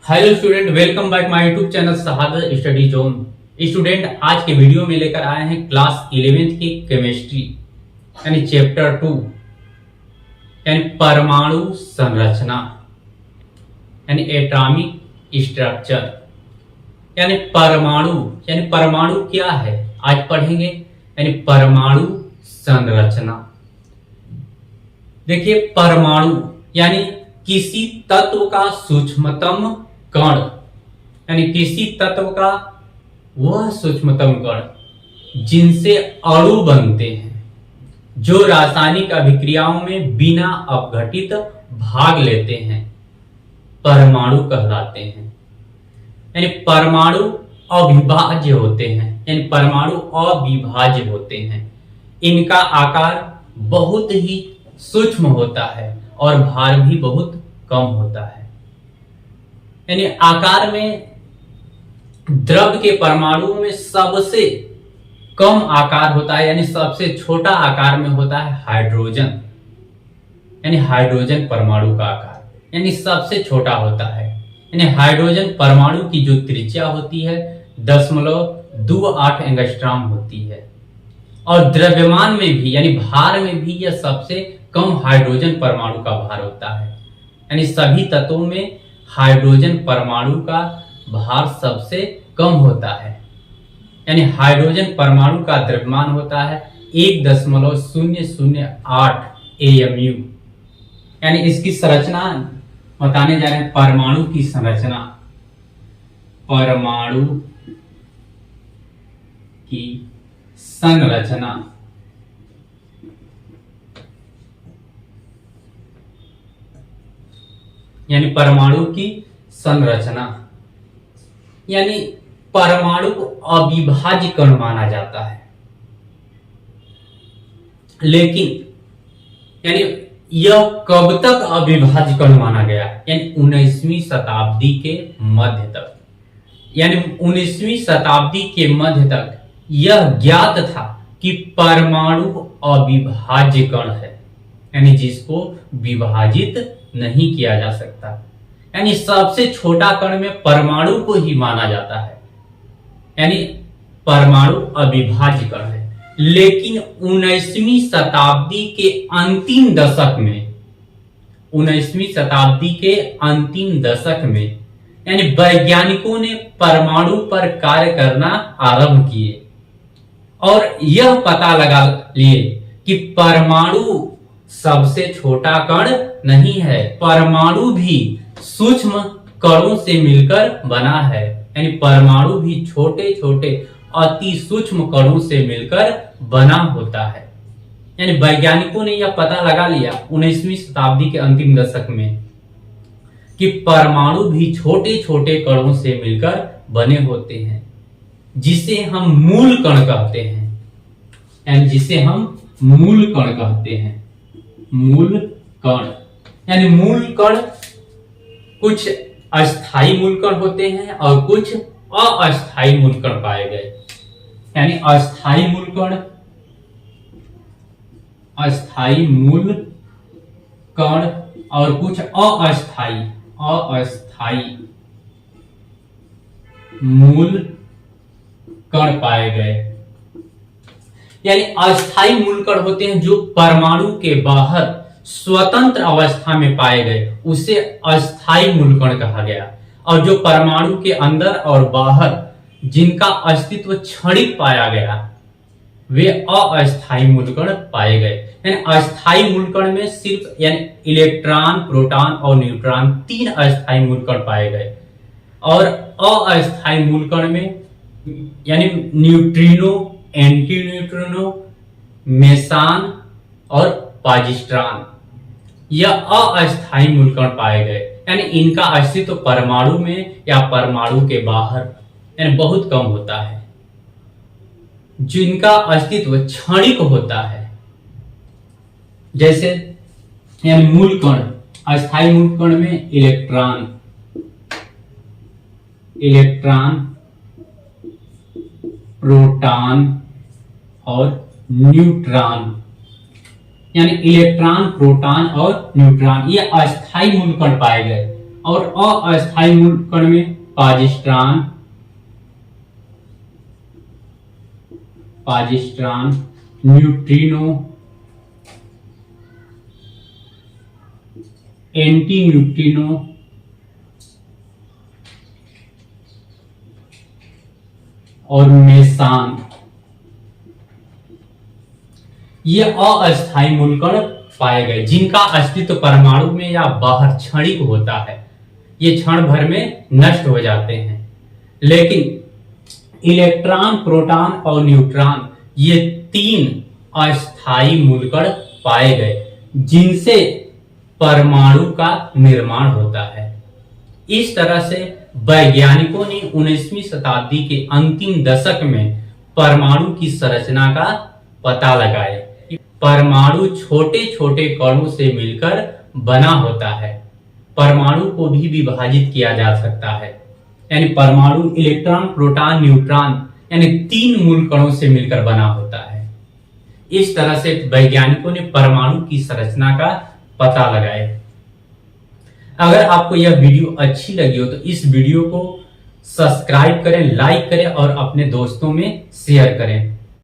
Hello student, welcome back my YouTube channel शहादत study zone. Student, आज के video में लेकर आए हैं क्लास 11th की केमिस्ट्री यानी चैप्टर 2 यानी परमाणु संरचना यानी एटॉमिक स्ट्रक्चर यानी परमाणु क्या है आज पढ़ेंगे। यानी परमाणु संरचना। देखिए, परमाणु यानी किसी तत्व का सूक्ष्मतम कण यानी किसी तत्व का वह सूक्ष्मतम कण जिनसे अणु बनते हैं, जो रासायनिक अभिक्रियाओं में बिना अपघटित भाग लेते हैं, परमाणु कहलाते हैं। यानी परमाणु अविभाज्य होते हैं इनका आकार बहुत ही सूक्ष्म होता है और भार भी बहुत कम होता है। यानी आकार में द्रव के परमाणुओं में सबसे कम आकार होता है, यानी सबसे छोटा आकार में होता है हाइड्रोजन। यानी हाइड्रोजन परमाणु का आकार यानी सबसे छोटा होता है। यानी हाइड्रोजन परमाणु की जो त्रिज्या होती है 0.28 एंगस्ट्रॉम होती है और द्रव्यमान में भी यानी भार में भी यह सबसे कम हाइड्रोजन परमाणु का भार होता है। यानी सभी तत्वों में हाइड्रोजन परमाणु का भार सबसे कम होता है। यानी हाइड्रोजन परमाणु का द्रव्यमान होता है 1.008 AMU। यानी इसकी संरचना बताने जा रहे हैं, परमाणु की संरचना। परमाणु की संरचना यानी परमाणु की संरचना यानी परमाणु को अविभाज्य कण माना जाता है, लेकिन यानी यह कब तक अविभाज्य कण माना गया? यानी 19वीं शताब्दी के मध्य तक। यानी 19वीं शताब्दी के मध्य तक यह ज्ञात था कि परमाणु अविभाज्य कण है, यानी जिसको विभाजित नहीं किया जा सकता। यानी सबसे छोटा कण में परमाणु को ही माना जाता है, यानी परमाणु अविभाज्य कण है। लेकिन 19वीं शताब्दी के अंतिम दशक में यानी वैज्ञानिकों ने परमाणु पर कार्य करना आरंभ किए और यह पता लगा लिए कि परमाणु सबसे छोटा कण नहीं है, परमाणु भी सूक्ष्म कणों से मिलकर बना है। यानी परमाणु भी छोटे छोटे अति सूक्ष्म कणों से मिलकर बना होता है। यानी वैज्ञानिकों ने यह पता लगा लिया 19वीं शताब्दी के अंतिम दशक में कि परमाणु भी छोटे छोटे कणों से मिलकर बने होते हैं, जिसे हम मूल कण कहते हैं। मूल कण यानी मूल कण कुछ अस्थायी मूल कण होते हैं और कुछ अस्थायी मूल कण पाए गए। यानी अस्थायी मूल कण और कुछ अस्थायी मूल कण पाए गए। यानी अस्थायी मूल कण होते हैं जो परमाणु के बाहर स्वतंत्र अवस्था में पाए गए, उसे अस्थायी मूल कण कहा गया। और जो परमाणु के अंदर और बाहर जिनका अस्तित्व क्षणिक पाया गया, वे अस्थायी मूल कण पाए गए। यानी अस्थायी मूल कण में सिर्फ यानी इलेक्ट्रॉन, प्रोटॉन और न्यूट्रॉन 3 अस्थायी मूल कण पाए गए। और अस्थायी मूल कण में यानी न्यूट्रिनो, एंटी न्यूट्रिनो, मेसान और पॉजिट्रॉन, यह अस्थायी मूल कण पाए गए। यानी इनका अस्तित्व परमाणु में या परमाणु के बाहर यानी बहुत कम होता है। जिनका अस्तित्व क्षणिक होता है, जैसे यानी मूल कण, अस्थायी मूल कण में इलेक्ट्रॉन, प्रोटॉन और न्यूट्रॉन। यानी इलेक्ट्रॉन, प्रोटॉन और न्यूट्रॉन ये अस्थायी मूल कण पाए गए। और अस्थाई मूल कण में पाजिस्ट्रान, न्यूट्रिनो, एंटी न्यूट्रिनो और मेसान, ये अस्थाई मूलकण पाए गए जिनका अस्तित्व परमाणु में या बाहर क्षणिक होता है। ये क्षण भर में नष्ट हो जाते हैं। लेकिन इलेक्ट्रॉन, प्रोटॉन और न्यूट्रॉन ये 3 अस्थाई मूलकण पाए गए जिनसे परमाणु का निर्माण होता है। इस तरह से वैज्ञानिकों ने 19वीं शताब्दी के अंतिम दशक में परमाणु की संरचना का पता लगाया। परमाणु छोटे छोटे कणों से मिलकर बना होता है। परमाणु को भी विभाजित किया जा सकता है, यानी परमाणु इलेक्ट्रॉन, प्रोटॉन, न्यूट्रॉन यानी 3 मूल कणों से मिलकर बना होता है। इस तरह से वैज्ञानिकों ने परमाणु की संरचना का पता लगाया। अगर आपको यह वीडियो अच्छी लगी हो तो इस वीडियो को सब्सक्राइब करें, लाइक करें और अपने दोस्तों में शेयर करें।